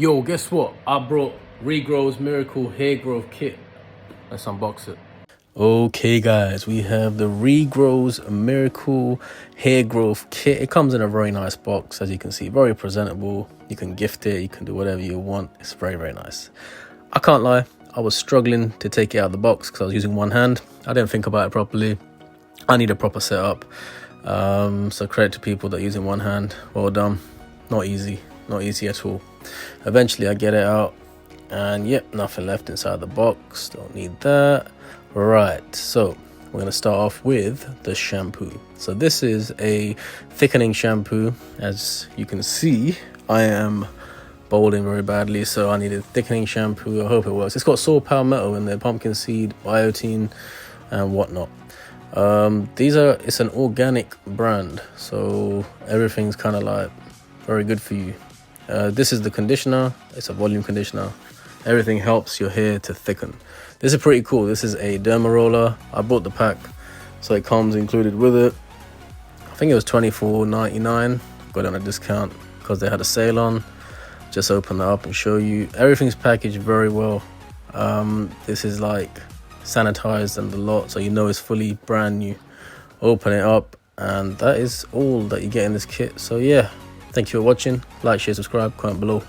Yo, guess what? I brought Regrowz Miracle Hair Growth Kit. Let's unbox it. Okay guys, we have the Regrowz Miracle Hair Growth Kit. It comes in a very nice box, as you can see, very presentable. You can gift it, you can do whatever you want. It's very, very nice. I can't lie, I was struggling to take it out of the box because I was using one hand. I didn't think about it properly. I need a proper setup. So credit to people that are using one hand. Well done. Not easy at all. Eventually I get it out and yep, nothing left inside the box. Don't need that. Right, so we're going to start off with the shampoo. So this is a thickening shampoo. As you can see, I am balding very badly, so I need a thickening shampoo. I hope it works. It's got saw palmetto in there, pumpkin seed, biotin and whatnot. It's an organic brand, so everything's kind of like very good for you. This is the conditioner. It's a volume conditioner. Everything helps your hair to thicken. This is pretty cool. This is a derma roller. I bought the pack, so it comes included with it. I think it was $24.99. Got it on a discount because they had a sale on. Just open that up and show you. Everything's packaged very well. This is like sanitized and the lot, so you know it's fully brand new. Open it up and that is all that you get in this kit. So yeah, thank you for watching. Like, share, subscribe, comment below.